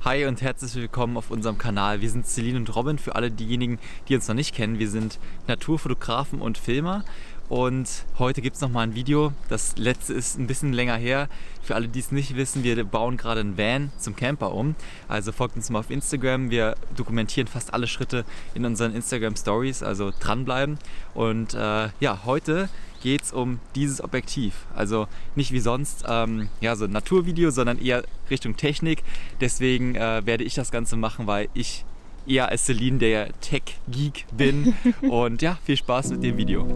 Hi und herzlich willkommen auf unserem Kanal. Wir sind Celine und Robin, für alle diejenigen, die uns noch nicht kennen. Wir sind Naturfotografen und Filmer und heute gibt es nochmal ein Video. Das letzte ist ein bisschen länger her. Für alle, die es nicht wissen, wir bauen gerade einen Van zum Camper um. Also folgt uns mal auf Instagram. Wir dokumentieren fast alle Schritte in unseren Instagram Stories, also dranbleiben. Und ja, heute geht es um dieses Objektiv. Also nicht wie sonst so ein Naturvideo, sondern eher Richtung Technik. Deswegen werde ich das Ganze machen, weil ich eher als Celine der Tech-Geek bin. Und ja, viel Spaß mit dem Video.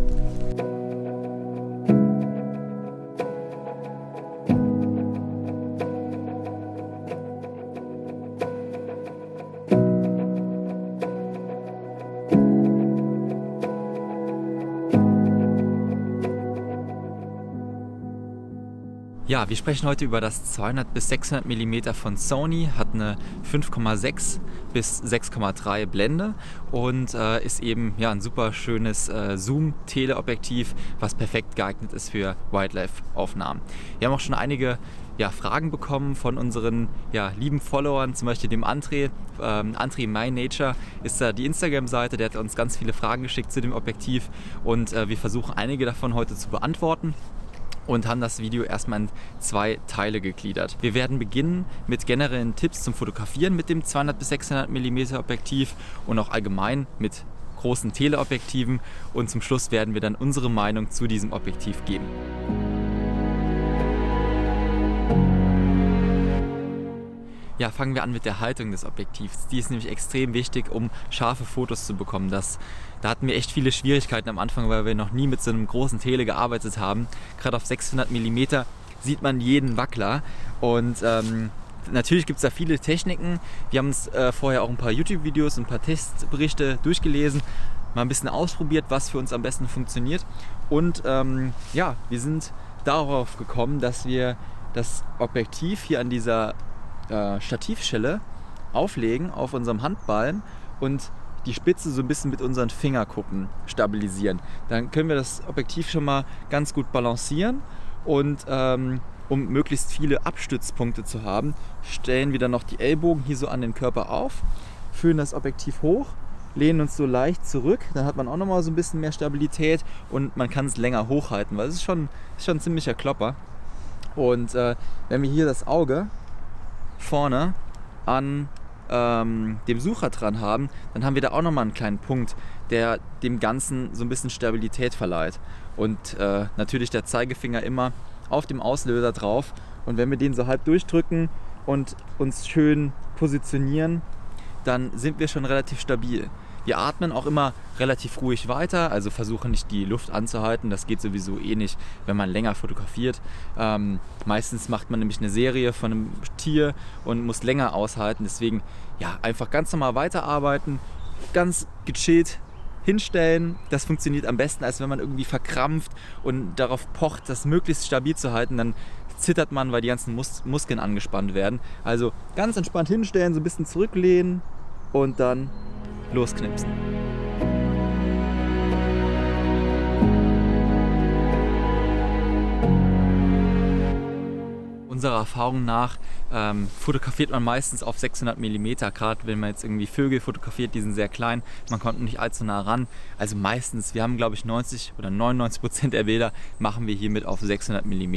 Ja, wir sprechen heute über das 200 bis 600 mm von Sony, hat eine 5,6 bis 6,3 Blende und ist eben ein super schönes Zoom-Teleobjektiv, was perfekt geeignet ist für Wildlife-Aufnahmen. Wir haben auch schon einige Fragen bekommen von unseren lieben Followern, zum Beispiel dem André. André My Nature ist da die Instagram-Seite, der hat uns ganz viele Fragen geschickt zu dem Objektiv und wir versuchen einige davon heute zu beantworten. Und haben das Video erstmal in 2 Teile gegliedert. Wir werden beginnen mit generellen Tipps zum Fotografieren mit dem 200 bis 600 mm Objektiv und auch allgemein mit großen Teleobjektiven. Und zum Schluss werden wir dann unsere Meinung zu diesem Objektiv geben. Ja, fangen wir an mit der Haltung des Objektivs. Die ist nämlich extrem wichtig, um scharfe Fotos zu bekommen. Da hatten wir echt viele Schwierigkeiten am Anfang, weil wir noch nie mit so einem großen Tele gearbeitet haben. Gerade auf 600 mm sieht man jeden Wackler. Und natürlich gibt es da viele Techniken. Wir haben uns vorher auch ein paar YouTube-Videos und ein paar Testberichte durchgelesen, mal ein bisschen ausprobiert, was für uns am besten funktioniert. Und wir sind darauf gekommen, dass wir das Objektiv hier an dieser Stativschelle auflegen auf unserem Handballen und die Spitze so ein bisschen mit unseren Fingerkuppen stabilisieren. Dann können wir das Objektiv schon mal ganz gut balancieren und um möglichst viele Abstützpunkte zu haben, stellen wir dann noch die Ellbogen hier so an den Körper auf, führen das Objektiv hoch, lehnen uns so leicht zurück, dann hat man auch nochmal so ein bisschen mehr Stabilität und man kann es länger hochhalten, weil es ist schon ein ziemlicher Klopper. Und wenn wir hier das Auge vorne an dem Sucher dran haben, dann haben wir da auch nochmal einen kleinen Punkt, der dem Ganzen so ein bisschen Stabilität verleiht. Und natürlich der Zeigefinger immer auf dem Auslöser drauf. Und wenn wir den so halb durchdrücken und uns schön positionieren, dann sind wir schon relativ stabil. Wir atmen auch immer relativ ruhig weiter, also versuchen nicht die Luft anzuhalten. Das geht sowieso eh nicht, wenn man länger fotografiert. Meistens macht man nämlich eine Serie von einem Tier und muss länger aushalten. Deswegen einfach ganz normal weiterarbeiten, ganz gechillt hinstellen. Das funktioniert am besten, als wenn man irgendwie verkrampft und darauf pocht, das möglichst stabil zu halten. Dann zittert man, weil die ganzen Muskeln angespannt werden. Also ganz entspannt hinstellen, so ein bisschen zurücklehnen und dann losknipsen. Unserer Erfahrung nach fotografiert man meistens auf 600 mm, gerade wenn man jetzt irgendwie Vögel fotografiert, die sind sehr klein, man kommt nicht allzu nah ran. Also meistens, wir haben glaube ich 90 oder 99% der Bilder machen wir hiermit auf 600 mm.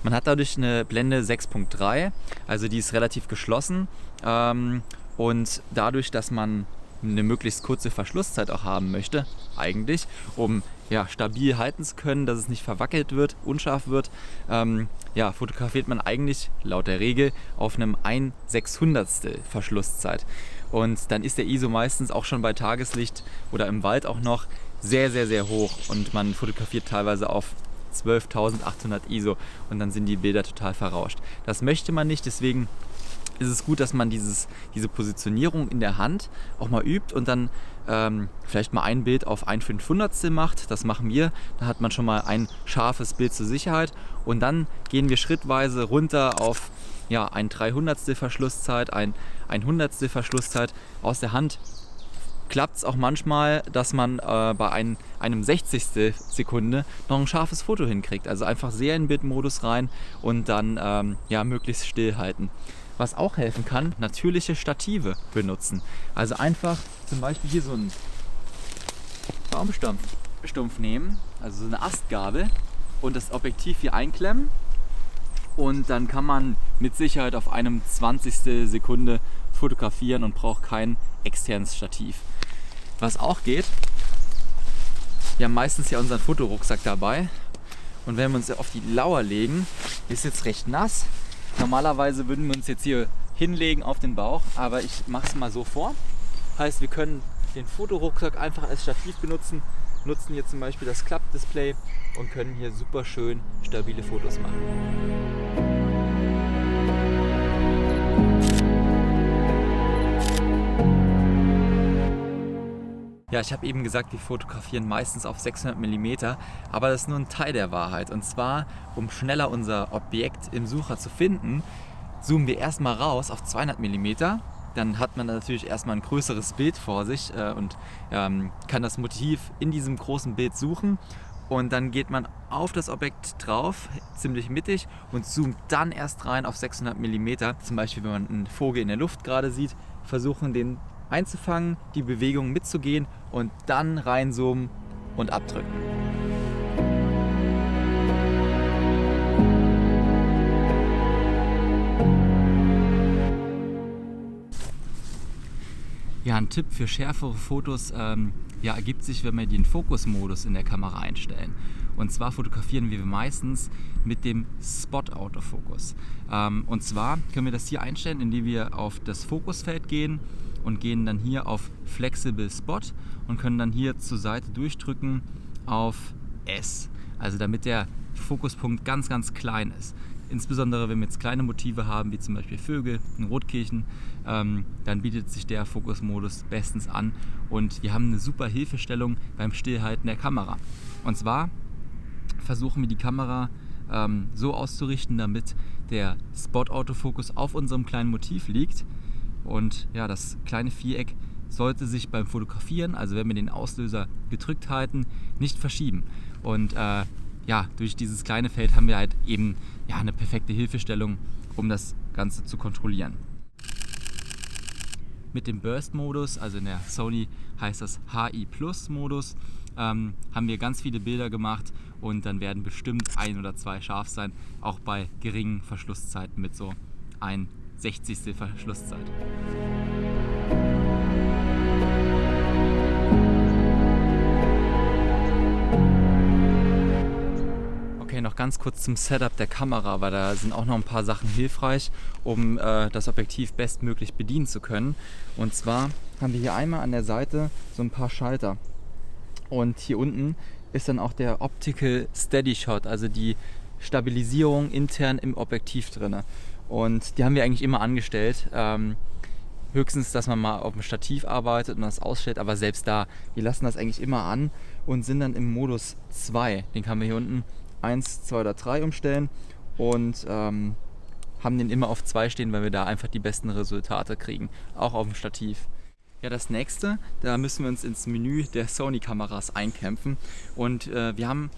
Man hat dadurch eine Blende 6.3, also die ist relativ geschlossen und dadurch, dass man eine möglichst kurze Verschlusszeit auch haben möchte, eigentlich, um stabil halten zu können, dass es nicht verwackelt wird, unscharf wird, fotografiert man eigentlich laut der Regel auf einem 1/600stel Verschlusszeit. Und dann ist der ISO meistens auch schon bei Tageslicht oder im Wald auch noch sehr, sehr, sehr hoch und man fotografiert teilweise auf 12.800 ISO und dann sind die Bilder total verrauscht. Das möchte man nicht, deswegen ist es gut, dass man diese Positionierung in der Hand auch mal übt und dann vielleicht mal ein Bild auf 1/500stel macht. Das machen wir. Da hat man schon mal ein scharfes Bild zur Sicherheit und dann gehen wir schrittweise runter auf ein 300stel Verschlusszeit, ein 100stel Verschlusszeit. Aus der Hand klappt es auch manchmal, dass man bei einem 60stel Sekunde noch ein scharfes Foto hinkriegt. Also einfach sehr in Bildmodus rein und dann möglichst still halten. Was auch helfen kann, natürliche Stative benutzen. Also einfach zum Beispiel hier so einen Baumstumpf nehmen, also so eine Astgabel, und das Objektiv hier einklemmen. Und dann kann man mit Sicherheit auf einem 20. Sekunde fotografieren und braucht kein externes Stativ. Was auch geht, wir haben meistens ja unseren Fotorucksack dabei. Und wenn wir uns auf die Lauer legen, ist jetzt recht nass. Normalerweise würden wir uns jetzt hier hinlegen auf den Bauch, aber ich mache es mal so vor. Heißt, wir können den Fotorucksack einfach als Stativ benutzen, nutzen hier zum Beispiel das Klappdisplay und können hier super schön stabile Fotos machen. Ja, ich habe eben gesagt, wir fotografieren meistens auf 600 mm, aber das ist nur ein Teil der Wahrheit. Und zwar, um schneller unser Objekt im Sucher zu finden, zoomen wir erstmal raus auf 200 mm. Dann hat man natürlich erstmal ein größeres Bild vor sich und kann das Motiv in diesem großen Bild suchen. Und dann geht man auf das Objekt drauf, ziemlich mittig, und zoomt dann erst rein auf 600 mm. Zum Beispiel, wenn man einen Vogel in der Luft gerade sieht, versuchen den einzufangen, die Bewegung mitzugehen und dann reinzoomen und abdrücken. Ja, ein Tipp für schärfere Fotos ergibt sich, wenn wir den Fokusmodus in der Kamera einstellen. Und zwar fotografieren wir meistens mit dem Spot-Autofokus. Und zwar können wir das hier einstellen, indem wir auf das Fokusfeld gehen und gehen dann hier auf Flexible Spot und können dann hier zur Seite durchdrücken auf S. Also damit der Fokuspunkt ganz, ganz klein ist. Insbesondere wenn wir jetzt kleine Motive haben, wie zum Beispiel Vögel, ein Rotkehlchen, dann bietet sich der Fokusmodus bestens an und wir haben eine super Hilfestellung beim Stillhalten der Kamera. Und zwar versuchen wir die Kamera so auszurichten, damit der Spot-Autofokus auf unserem kleinen Motiv liegt. Und ja, das kleine Viereck sollte sich beim Fotografieren, also wenn wir den Auslöser gedrückt halten, nicht verschieben. Und durch dieses kleine Feld haben wir halt eben eine perfekte Hilfestellung, um das Ganze zu kontrollieren. Mit dem Burst-Modus, also in der Sony heißt das HI+-Modus, haben wir ganz viele Bilder gemacht und dann werden bestimmt 1 oder 2 scharf sein, auch bei geringen Verschlusszeiten mit so 1/60 Verschlusszeit. Okay, noch ganz kurz zum Setup der Kamera, weil da sind auch noch ein paar Sachen hilfreich, um das Objektiv bestmöglich bedienen zu können. Und zwar haben wir hier einmal an der Seite so ein paar Schalter. Und hier unten ist dann auch der Optical Steady Shot, also die Stabilisierung intern im Objektiv drin. Und die haben wir eigentlich immer angestellt. Höchstens, dass man mal auf dem Stativ arbeitet und das ausstellt, aber selbst da, wir lassen das eigentlich immer an und sind dann im Modus 2. Den kann man hier unten 1, 2 oder 3 umstellen und haben den immer auf 2 stehen, weil wir da einfach die besten Resultate kriegen, auch auf dem Stativ. Ja, das nächste, da müssen wir uns ins Menü der Sony-Kameras einkämpfen und wir haben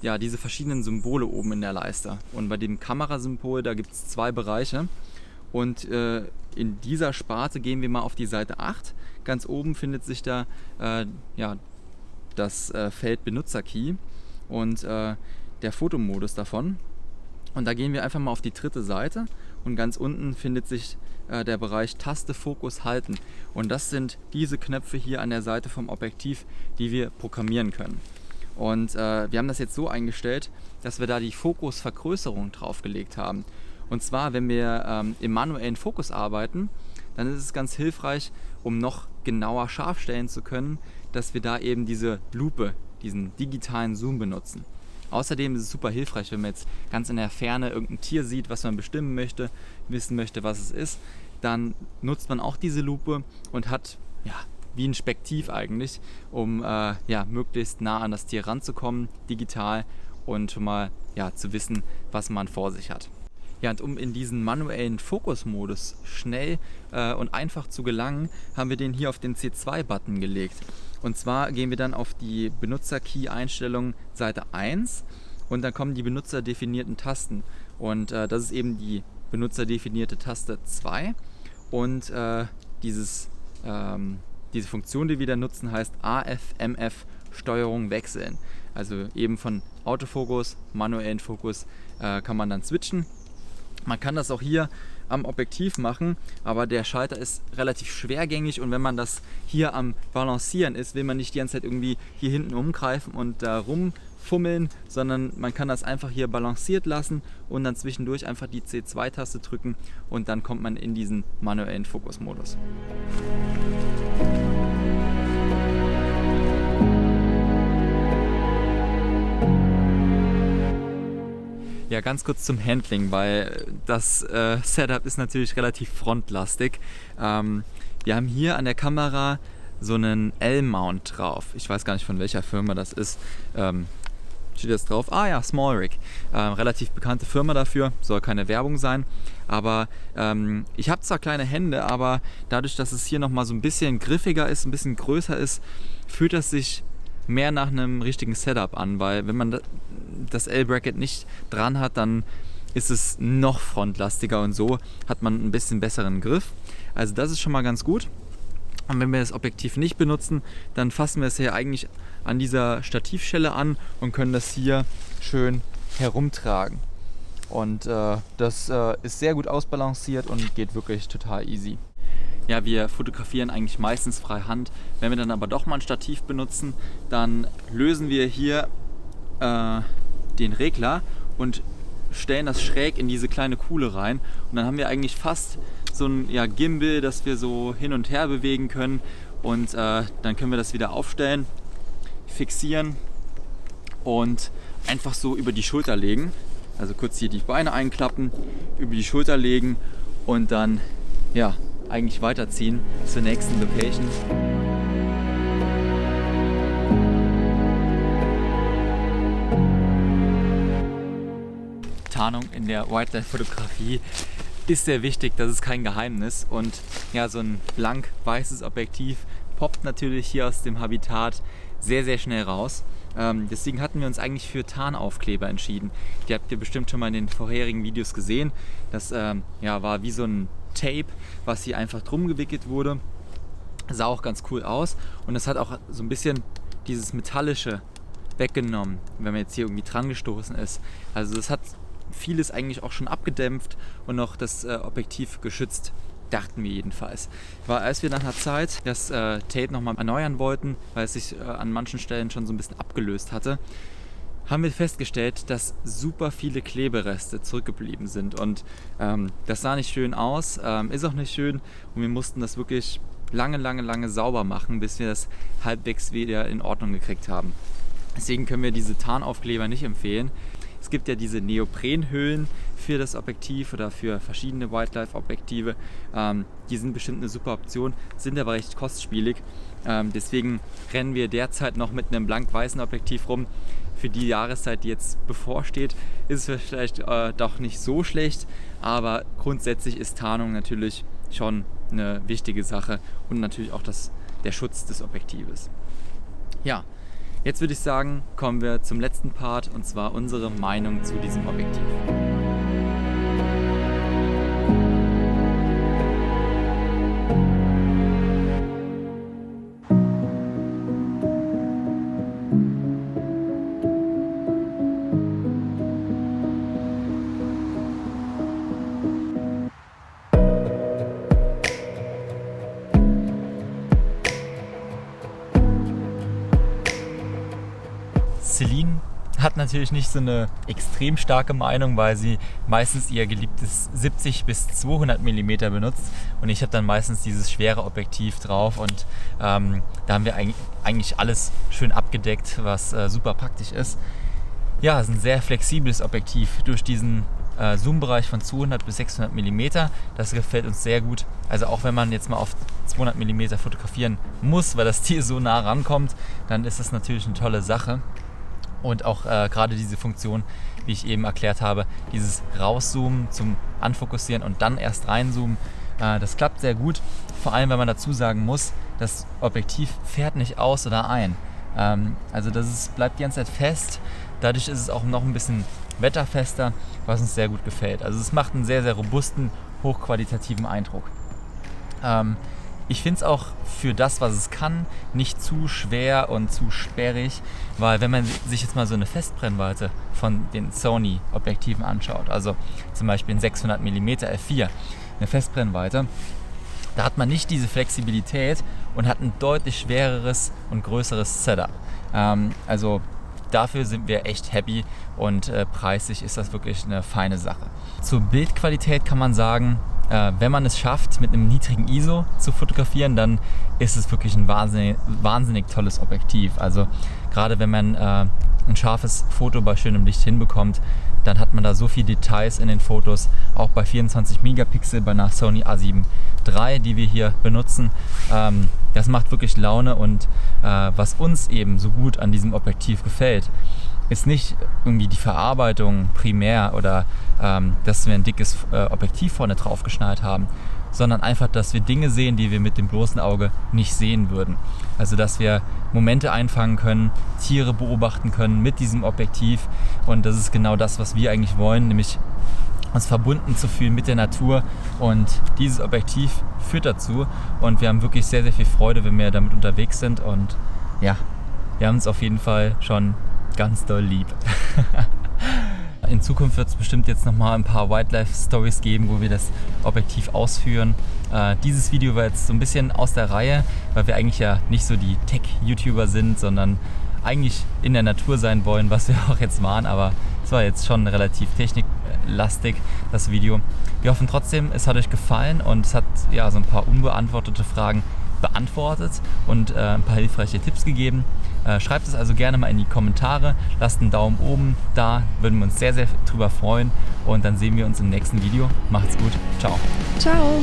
diese verschiedenen Symbole oben in der Leiste. Und bei dem Kamerasymbol, da gibt es 2 Bereiche. Und in dieser Sparte gehen wir mal auf die Seite 8. Ganz oben findet sich da das Feld Benutzerkey und der Fotomodus davon. Und da gehen wir einfach mal auf die 3. Seite und ganz unten findet sich der Bereich Taste Fokus halten. Und das sind diese Knöpfe hier an der Seite vom Objektiv, die wir programmieren können. Und wir haben das jetzt so eingestellt, dass wir da die Fokusvergrößerung draufgelegt haben. Und zwar, wenn wir im manuellen Fokus arbeiten, dann ist es ganz hilfreich, um noch genauer scharf stellen zu können, dass wir da eben diese Lupe, diesen digitalen Zoom benutzen. Außerdem ist es super hilfreich, wenn man jetzt ganz in der Ferne irgendein Tier sieht, was man bestimmen möchte, wissen möchte, was es ist, dann nutzt man auch diese Lupe und hat wie ein Spektiv eigentlich, um möglichst nah an das Tier ranzukommen, digital, und schon mal zu wissen, was man vor sich hat. Ja, und um in diesen manuellen Fokusmodus schnell und einfach zu gelangen, haben wir den hier auf den C2-Button gelegt. Und zwar gehen wir dann auf die Benutzer-Key-Einstellung Seite 1 und dann kommen die benutzerdefinierten Tasten. Und das ist eben die benutzerdefinierte Taste 2 und diese Funktion, die wir da nutzen, heißt AF/MF Steuerung wechseln. Also eben von Autofokus, manuellen Fokus kann man dann switchen. Man kann das auch hier am Objektiv machen, aber der Schalter ist relativ schwergängig und wenn man das hier am Balancieren ist, will man nicht die ganze Zeit irgendwie hier hinten umgreifen und da rumfummeln, sondern man kann das einfach hier balanciert lassen und dann zwischendurch einfach die C2-Taste drücken und dann kommt man in diesen manuellen Fokusmodus. Ja, ganz kurz zum Handling, weil das Setup ist natürlich relativ frontlastig. Wir haben hier an der Kamera so einen L-Mount drauf. Ich weiß gar nicht, von welcher Firma das ist. Steht das drauf? Ah ja, SmallRig. Relativ bekannte Firma dafür, soll keine Werbung sein. Aber ich habe zwar kleine Hände, aber dadurch, dass es hier nochmal so ein bisschen griffiger ist, ein bisschen größer ist, fühlt das sich mehr nach einem richtigen Setup an, weil wenn man das L-Bracket nicht dran hat, dann ist es noch frontlastiger und so hat man ein bisschen besseren Griff. Also das ist schon mal ganz gut. Und wenn wir das Objektiv nicht benutzen, dann fassen wir es hier eigentlich an dieser Stativschelle an und können das hier schön herumtragen. Und das ist sehr gut ausbalanciert und geht wirklich total easy. Ja, wir fotografieren eigentlich meistens freihand. Wenn wir dann aber doch mal ein Stativ benutzen, dann lösen wir hier den Regler und stellen das schräg in diese kleine Kuhle rein. Und dann haben wir eigentlich fast so ein Gimbal, das wir so hin und her bewegen können. Und dann können wir das wieder aufstellen, fixieren und einfach so über die Schulter legen. Also kurz hier die Beine einklappen, über die Schulter legen und dann eigentlich weiterziehen zur nächsten Location. Tarnung in der Wildlife-Fotografie ist sehr wichtig, das ist kein Geheimnis und so ein blank weißes Objektiv poppt natürlich hier aus dem Habitat sehr, sehr schnell raus. Deswegen hatten wir uns eigentlich für Tarnaufkleber entschieden. Die habt ihr bestimmt schon mal in den vorherigen Videos gesehen. Das war wie so ein Tape, was hier einfach drum gewickelt wurde. Sah auch ganz cool aus und das hat auch so ein bisschen dieses Metallische weggenommen, wenn man jetzt hier irgendwie dran gestoßen ist. Also das hat vieles eigentlich auch schon abgedämpft und noch das Objektiv geschützt, dachten wir jedenfalls. Weil als wir nach einer Zeit das Tape nochmal erneuern wollten, weil es sich an manchen Stellen schon so ein bisschen abgelöst hatte, haben wir festgestellt, dass super viele Klebereste zurückgeblieben sind und das sah nicht schön aus, ist auch nicht schön und wir mussten das wirklich lange sauber machen, bis wir das halbwegs wieder in Ordnung gekriegt haben. Deswegen können wir diese Tarnaufkleber nicht empfehlen. Es gibt ja diese Neoprenhüllen für das Objektiv oder für verschiedene Wildlife-Objektive. Die sind bestimmt eine super Option, sind aber recht kostspielig. Deswegen rennen wir derzeit noch mit einem blank-weißen Objektiv rum. Für die Jahreszeit, die jetzt bevorsteht, ist es vielleicht doch nicht so schlecht, aber grundsätzlich ist Tarnung natürlich schon eine wichtige Sache und natürlich auch der Schutz des Objektives. Ja, jetzt würde ich sagen, kommen wir zum letzten Part und zwar unsere Meinung zu diesem Objektiv. Celine hat natürlich nicht so eine extrem starke Meinung, weil sie meistens ihr geliebtes 70 bis 200 mm benutzt und ich habe dann meistens dieses schwere Objektiv drauf und da haben wir eigentlich alles schön abgedeckt, was super praktisch ist. Ja, es ist ein sehr flexibles Objektiv durch diesen Zoom-Bereich von 200 bis 600 mm. Das gefällt uns sehr gut. Also auch wenn man jetzt mal auf 200 mm fotografieren muss, weil das Tier so nah rankommt, dann ist das natürlich eine tolle Sache. Und auch gerade diese Funktion, wie ich eben erklärt habe, dieses Rauszoomen zum Anfokussieren und dann erst reinzoomen, das klappt sehr gut. Vor allem, wenn man dazu sagen muss, das Objektiv fährt nicht aus oder ein. Also bleibt die ganze Zeit fest. Dadurch ist es auch noch ein bisschen wetterfester, was uns sehr gut gefällt. Also es macht einen sehr, sehr robusten, hochqualitativen Eindruck. Ich finde es auch für das, was es kann, nicht zu schwer und zu sperrig, weil wenn man sich jetzt mal so eine Festbrennweite von den Sony-Objektiven anschaut, also zum Beispiel ein 600 mm f4, eine Festbrennweite, da hat man nicht diese Flexibilität und hat ein deutlich schwereres und größeres Setup. Also dafür sind wir echt happy und preislich ist das wirklich eine feine Sache. Zur Bildqualität kann man sagen, wenn man es schafft, mit einem niedrigen ISO zu fotografieren, dann ist es wirklich ein wahnsinnig tolles Objektiv. Also gerade wenn man ein scharfes Foto bei schönem Licht hinbekommt, dann hat man da so viele Details in den Fotos, auch bei 24 Megapixel bei einer Sony A7 III, die wir hier benutzen. Das macht wirklich Laune und was uns eben so gut an diesem Objektiv gefällt, ist nicht irgendwie die Verarbeitung primär oder dass wir ein dickes Objektiv vorne drauf geschnallt haben, sondern einfach, dass wir Dinge sehen, die wir mit dem bloßen Auge nicht sehen würden. Also dass wir Momente einfangen können, Tiere beobachten können mit diesem Objektiv und das ist genau das, was wir eigentlich wollen, nämlich uns verbunden zu fühlen mit der Natur und dieses Objektiv führt dazu und wir haben wirklich sehr, sehr viel Freude, wenn wir damit unterwegs sind und ja, wir haben es auf jeden Fall schon ganz doll lieb. In Zukunft wird es bestimmt jetzt nochmal ein paar Wildlife-Stories geben, wo wir das Objektiv ausführen. Dieses Video war jetzt so ein bisschen aus der Reihe, weil wir eigentlich ja nicht so die Tech-YouTuber sind, sondern eigentlich in der Natur sein wollen, was wir auch jetzt waren, aber es war jetzt schon relativ techniklastig, das Video. Wir hoffen trotzdem, es hat euch gefallen und es hat ja so ein paar unbeantwortete Fragen beantwortet und ein paar hilfreiche Tipps gegeben. Schreibt es also gerne mal in die Kommentare, lasst einen Daumen oben da, würden wir uns sehr, sehr drüber freuen und dann sehen wir uns im nächsten Video. Macht's gut, ciao. Ciao.